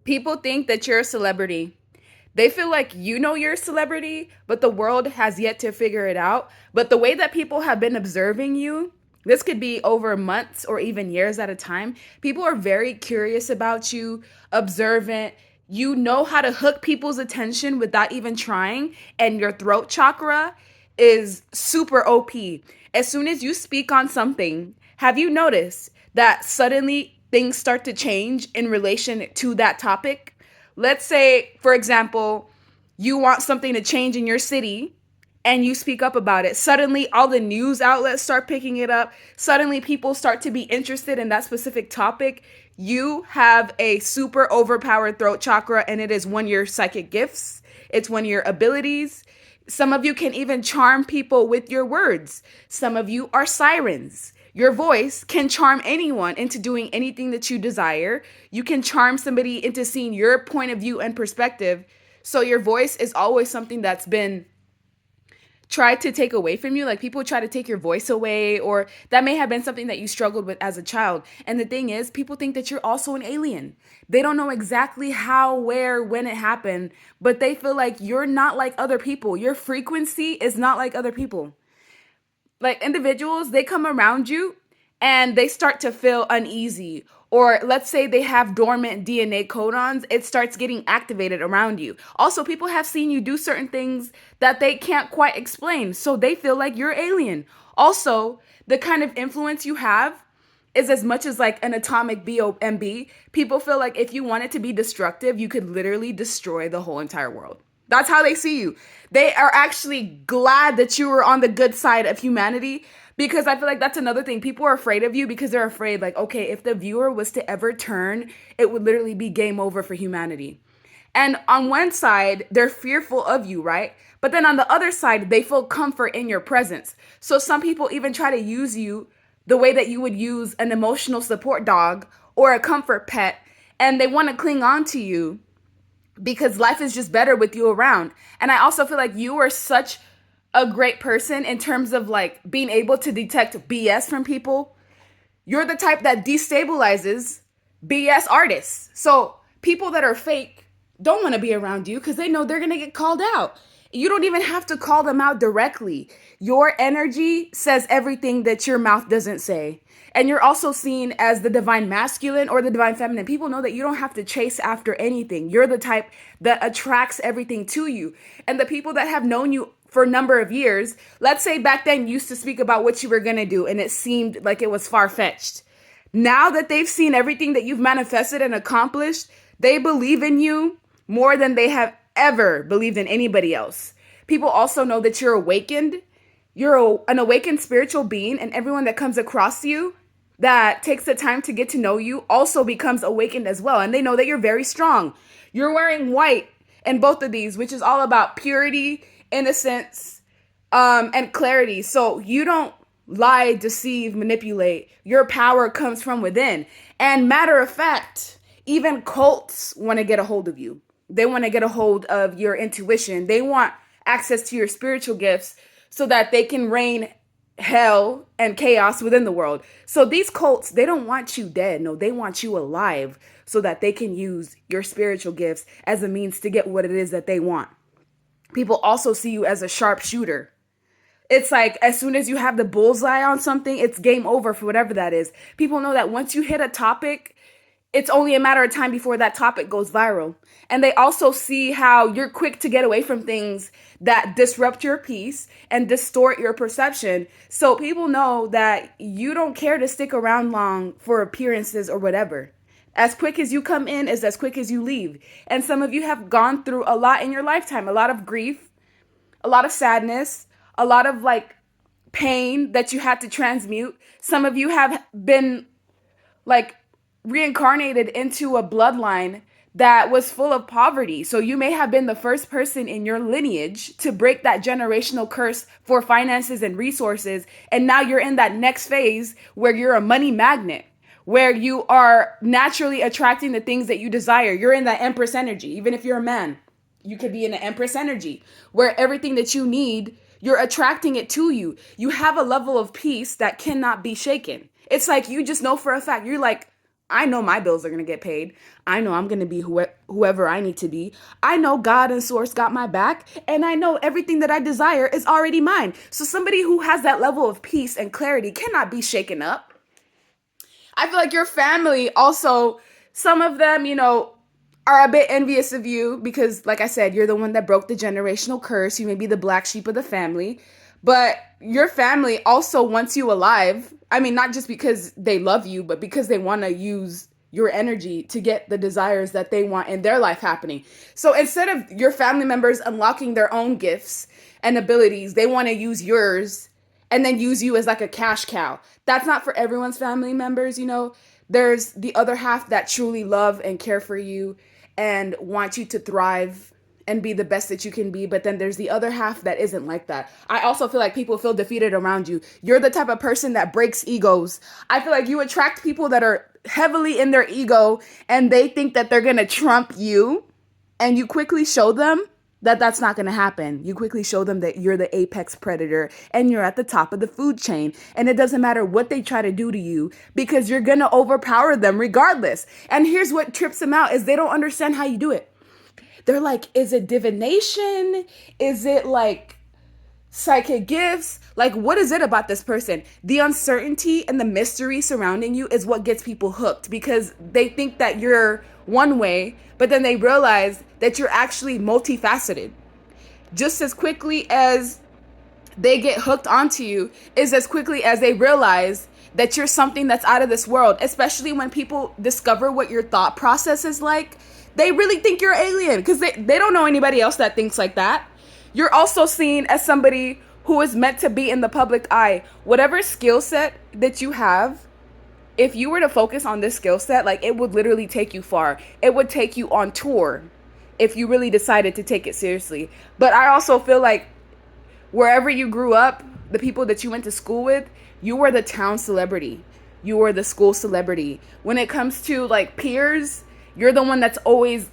People think that you're a celebrity. They feel like you know you're a celebrity, but the world has yet to figure it out. But the way that people have been observing you, this could be over months or even years at a time. People are very curious about you, observant. You know how to hook people's attention without even trying, and your throat chakra is super OP. As soon as you speak on something, have you noticed that suddenly things start to change in relation to that topic? Let's say, for example, you want something to change in your city and you speak up about it. Suddenly, all the news outlets start picking it up. Suddenly, people start to be interested in that specific topic. You have a super overpowered throat chakra, and it is one of your psychic gifts, it's one of your abilities. Some of you can even charm people with your words. Some of you are sirens. Your voice can charm anyone into doing anything that you desire. You can charm somebody into seeing your point of view and perspective. So your voice is always something that's been tried to take away from you. Like people try to take your voice away, or that may have been something that you struggled with as a child. And the thing is, people think that you're also an alien. They don't know exactly how, where, when it happened, but they feel like you're not like other people. Your frequency is not like other people. Like individuals, they come around you and they start to feel uneasy. Or let's say they have dormant DNA codons, it starts getting activated around you. Also, people have seen you do certain things that they can't quite explain, so they feel like you're alien. Also, the kind of influence you have is as much as like an atomic BOMB. People feel like if you wanted to be destructive, you could literally destroy the whole entire world. That's how they see you. They are actually glad that you were on the good side of humanity, because I feel like that's another thing. People are afraid of you because they're afraid, like, okay, if the viewer was to ever turn, it would literally be game over for humanity. And on one side, they're fearful of you, right? But then on the other side, they feel comfort in your presence. So some people even try to use you the way that you would use an emotional support dog or a comfort pet, and they want to cling on to you because life is just better with you around. And I also feel like you are such a great person in terms of like being able to detect BS from people. You're the type that destabilizes BS artists. So people that are fake don't want to be around you because they know they're going to get called out. You don't even have to call them out directly. Your energy says everything that your mouth doesn't say. And you're also seen as the divine masculine or the divine feminine. People know that you don't have to chase after anything. You're the type that attracts everything to you. And the people that have known you for a number of years, let's say back then you used to speak about what you were going to do and it seemed like it was far-fetched. Now that they've seen everything that you've manifested and accomplished, they believe in you more than they have ever believed in anybody else. People also know that you're awakened. You're an awakened spiritual being, and everyone that comes across you that takes the time to get to know you also becomes awakened as well. And they know that you're very strong. You're wearing white in both of these, which is all about purity, innocence, and clarity. So you don't lie, deceive, manipulate. Your power comes from within. And matter of fact, even cults want to get a hold of you. They want to get a hold of your intuition. They want access to your spiritual gifts so that they can reign hell and chaos within the world. So these cults, they don't want you dead. No, they want you alive so that they can use your spiritual gifts as a means to get what it is that they want. People also see you as a sharpshooter. It's like as soon as you have the bullseye on something, it's game over for whatever that is. People know that once you hit a topic, it's only a matter of time before that topic goes viral. And they also see how you're quick to get away from things that disrupt your peace and distort your perception. So people know that you don't care to stick around long for appearances or whatever. As quick as you come in is as quick as you leave. And some of you have gone through a lot in your lifetime, a lot of grief, a lot of sadness, a lot of like pain that you had to transmute. Some of you have been like reincarnated into a bloodline that was full of poverty. So you may have been the first person in your lineage to break that generational curse for finances and resources. And now you're in that next phase where you're a money magnet, where you are naturally attracting the things that you desire. You're in that Empress energy. Even if you're a man, you could be in the Empress energy where everything that you need, you're attracting it to you. You have a level of peace that cannot be shaken. It's like you just know for a fact. You're like, I know my bills are going to get paid. I know I'm going to be whoever I need to be. I know God and Source got my back. And I know everything that I desire is already mine. So somebody who has that level of peace and clarity cannot be shaken up. I feel like your family also, some of them, are a bit envious of you because, like I said, you're the one that broke the generational curse. You may be the black sheep of the family, but your family also wants you alive. I mean, not just because they love you, but because they want to use your energy to get the desires that they want in their life happening. So instead of your family members unlocking their own gifts and abilities, they want to use yours and then use you as like a cash cow. That's not for everyone's family members, There's the other half that truly love and care for you and want you to thrive and be the best that you can be. But then there's the other half that isn't like that. I also feel like people feel defeated around you. You're the type of person that breaks egos. I feel like you attract people that are heavily in their ego and they think that they're going to trump you, and you quickly show them that that's not going to happen. You quickly show them that you're the apex predator and you're at the top of the food chain. And it doesn't matter what they try to do to you because you're going to overpower them regardless. And here's what trips them out is they don't understand how you do it. They're like, is it divination? Is it like psychic gifts? Like, what is it about this person? The uncertainty and the mystery surrounding you is what gets people hooked because they think that you're one way, but then they realize that you're actually multifaceted. Just as quickly as they get hooked onto you is as quickly as they realize that you're something that's out of this world, especially when people discover what your thought process is like. They really think you're alien because they don't know anybody else that thinks like that. You're also seen as somebody who is meant to be in the public eye. Whatever skill set that you have, if you were to focus on this skill set, like it would literally take you far. It would take you on tour if you really decided to take it seriously. But I also feel like wherever you grew up, the people that you went to school with, you were the town celebrity. You were the school celebrity. When it comes to like peers, you're the one that's always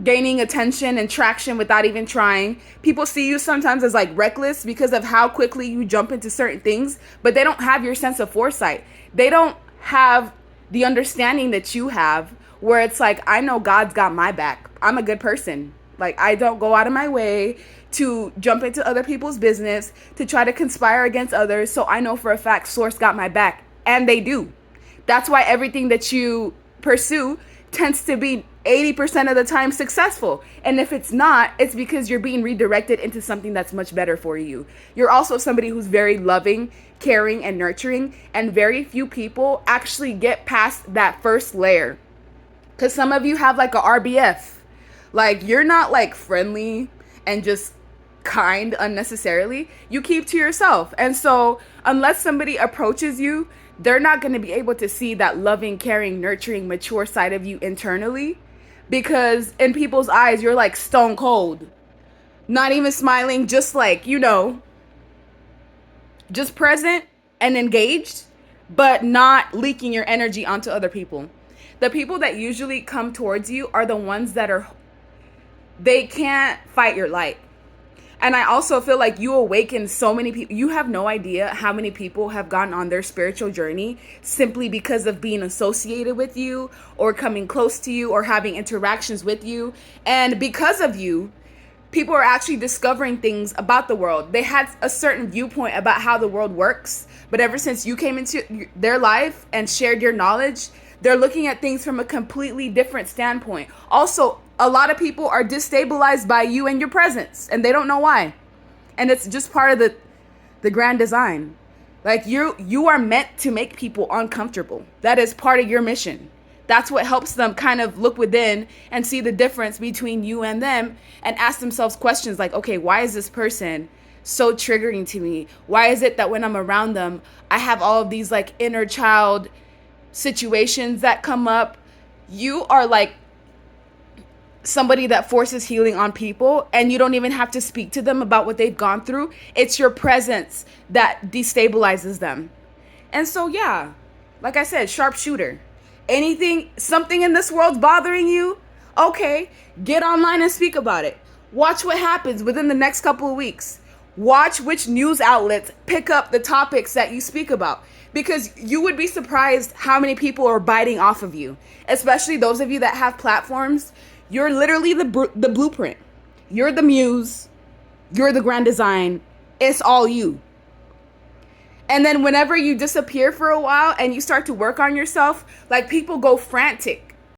gaining attention and traction without even trying. People see you sometimes as like reckless because of how quickly you jump into certain things, but they don't have your sense of foresight. They don't have the understanding that you have where it's like, I know God's got my back. I'm a good person. Like, I don't go out of my way to jump into other people's business, to try to conspire against others. So I know for a fact Source got my back. And they do. That's why everything that you pursue tends to be 80% of the time successful. And if it's not, it's because you're being redirected into something that's much better for you. You're also somebody who's very loving, caring, and nurturing. And very few people actually get past that first layer. Because some of you have like a RBF. Like, you're not like friendly and just kind unnecessarily. You keep to yourself. And so unless somebody approaches you, they're not going to be able to see that loving, caring, nurturing, mature side of you internally. Because in people's eyes, you're like stone cold. Not even smiling, just like, just present and engaged, but not leaking your energy onto other people. The people that usually come towards you are the ones that they can't fight your light. And I also feel like you awaken so many people. You have no idea how many people have gone on their spiritual journey simply because of being associated with you or coming close to you or having interactions with you. And because of you, people are actually discovering things about the world. They had a certain viewpoint about how the world works, but ever since you came into their life and shared your knowledge, they're looking at things from a completely different standpoint. Also, a lot of people are destabilized by you and your presence, and they don't know why. And it's just part of the grand design. Like, you are meant to make people uncomfortable. That is part of your mission. That's what helps them kind of look within and see the difference between you and them and ask themselves questions like, okay, why is this person so triggering to me? Why is it that when I'm around them, I have all of these like inner child situations that come up? You are like somebody that forces healing on people, and you don't even have to speak to them about what they've gone through. It's your presence that destabilizes them. And so, yeah, like I said, sharpshooter. Something in this world's bothering you, okay, get online and speak about it. Watch what happens within the next couple of weeks. Watch which news outlets pick up the topics that you speak about, because you would be surprised how many people are biting off of you, especially those of you that have platforms. You're literally the blueprint. You're the muse. You're the grand design. It's all you. And then whenever you disappear for a while and you start to work on yourself, like, people go frantic